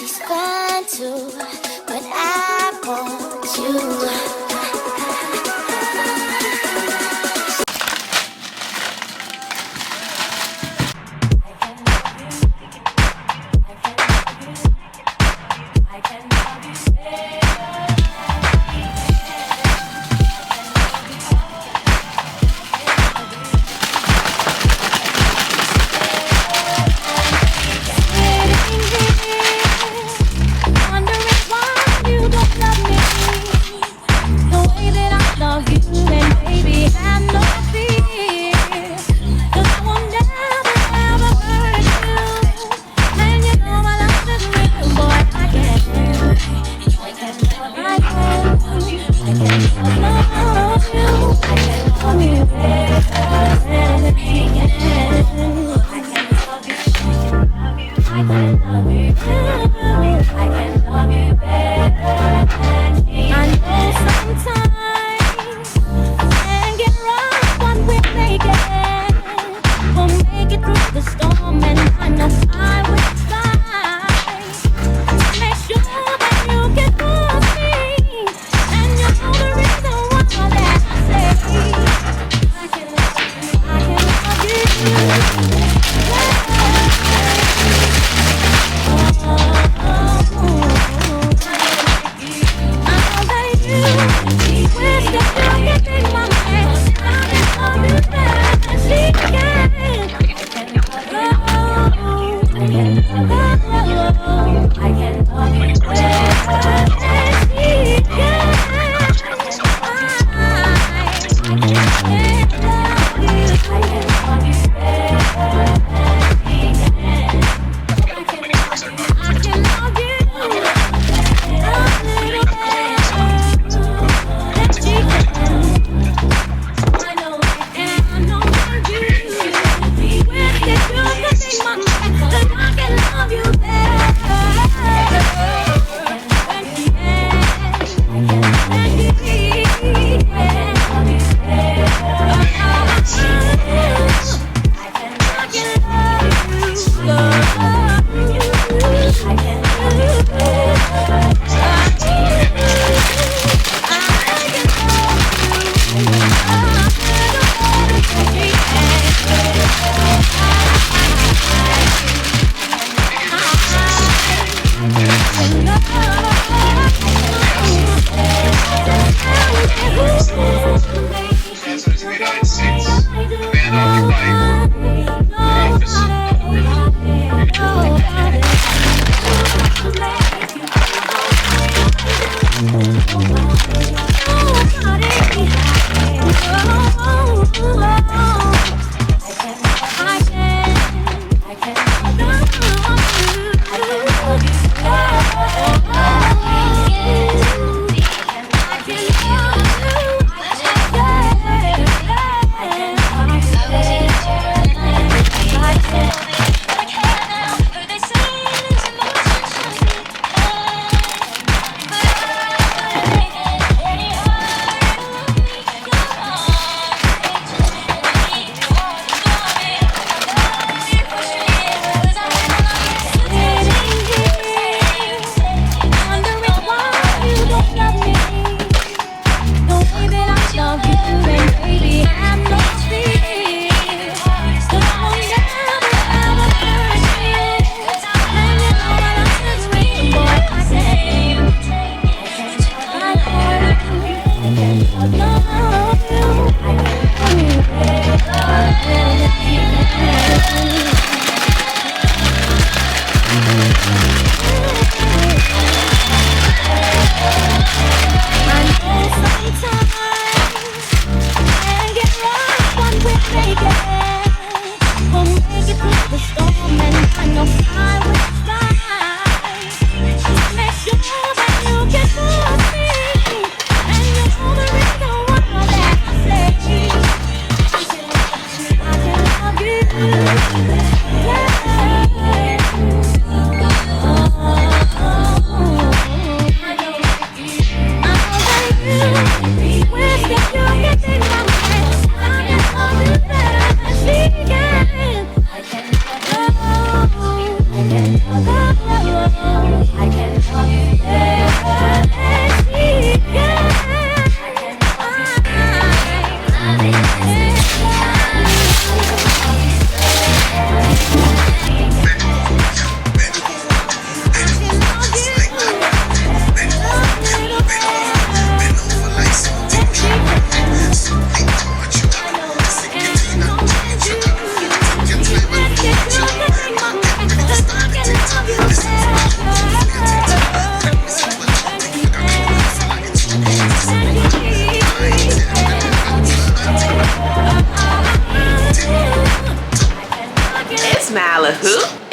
She's fine too, but I want you. Wondering why you don't love me.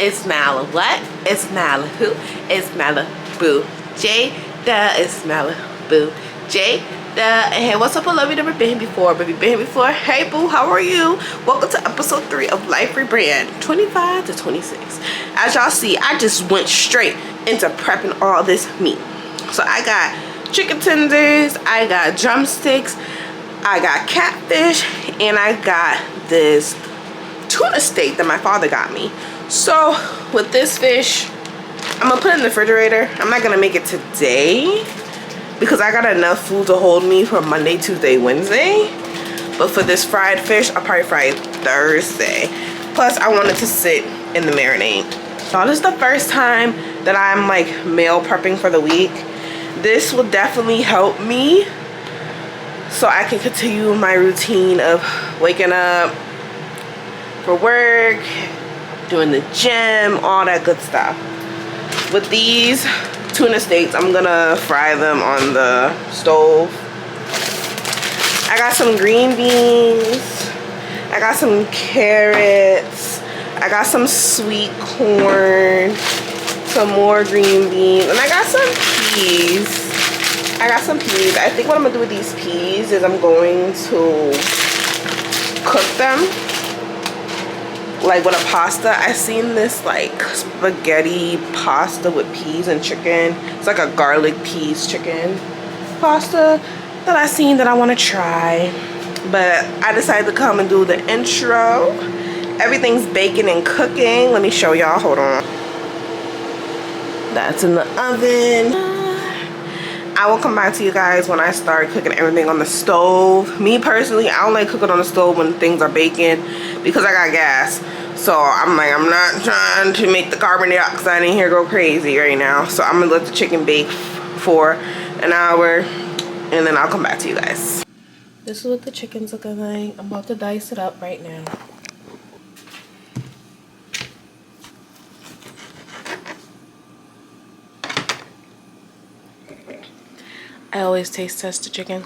It's what? It's Malibu. It's Malibu. Jada is Malibu. Jada. Hey, what's up? I love you. Never been here before, but you've been here before. Hey, boo, how are you? Welcome to episode 3 of Life Rebrand, 25 to 26. As y'all see, I just went straight into prepping all this meat. So I got chicken tenders, I got drumsticks, I got catfish, and I got this tuna steak that my father got me. So with this fish, I'm gonna put it in the refrigerator. I'm not gonna make it today because I got enough food to hold me for Monday, Tuesday, Wednesday. But for this fried fish, I'll probably fry it Thursday. Plus, I want it to sit in the marinade. So this is the first time that I'm like meal prepping for the week. This will definitely help me so I can continue my routine of waking up for work, doing the gym, all that good stuff. With these tuna steaks, I'm gonna fry them on the stove. I got some green beans, I got some carrots, I got some sweet corn, some more green beans, and I got some peas. I think what I'm gonna do with these peas is I'm going to cook them like with a pasta. I seen this like spaghetti pasta with peas and chicken. It's like a garlic peas chicken pasta that I seen that I want to try. But I decided to come and do the intro. Everything's baking and cooking. Let me show y'all. Hold on. That's in the oven. I will come back to you guys when I start cooking everything on the stove. Me personally, I don't like cooking on the stove when things are baking because I got gas. So I'm not trying to make the carbon dioxide in here go crazy right now. So I'm gonna let the chicken bake for an hour and then I'll come back to you guys. This is what the chicken's looking like. I'm about to dice it up right now. I always taste test the chicken.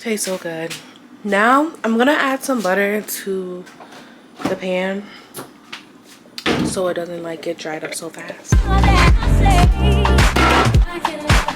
Tastes so good. Now I'm gonna add some butter to the pan so it doesn't like get dried up so fast. I can love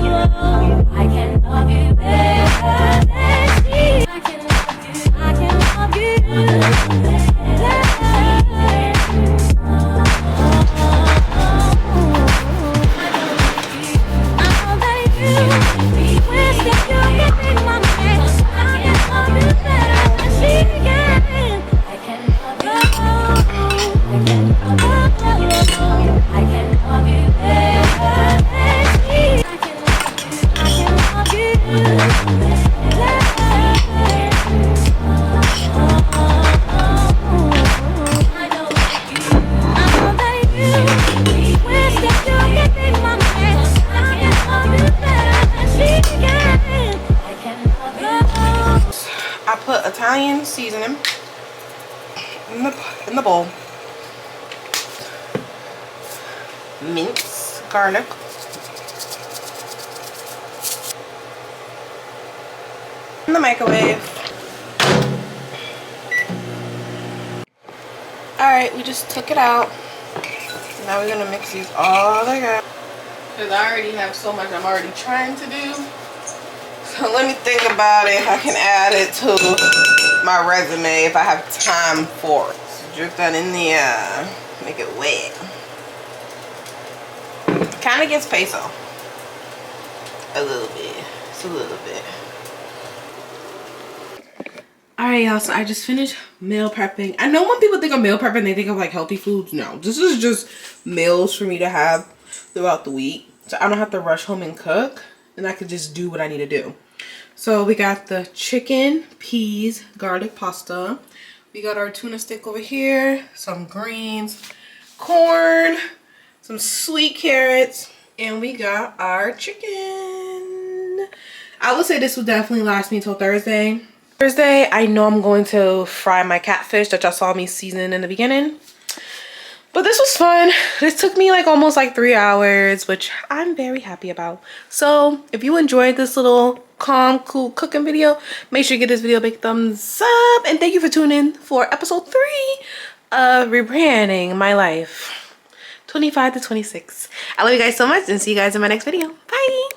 you. Italian seasoning in the bowl. Mince garlic. In the microwave. Alright, we just took it out. Now we're gonna mix these all together. Because I already have so much I'm already trying to do. So let me think about it. I can add it to my resume if I have time for it. So drip that in there. Make it wet. Kind of gets peso. A little bit. Just a little bit. Alright, y'all, so I just finished meal prepping. I know when people think of meal prepping, they think of like healthy foods. No, this is just meals for me to have throughout the week. So I don't have to rush home and cook, and I can just do what I need to do. So we got the chicken, peas, garlic pasta. We got our tuna stick over here, some greens, corn, some sweet carrots, and we got our chicken. I would say this will definitely last me till Thursday. Thursday, I know I'm going to fry my catfish that y'all saw me season in the beginning. But this was fun. This took me like almost like 3 hours, which I'm very happy about. So if you enjoyed this little calm, cool cooking video, make sure you give this video a big thumbs up. And thank you for tuning in for episode 3 of rebranding my life. 25 to 26. I love you guys so much and see you guys in my next video. Bye.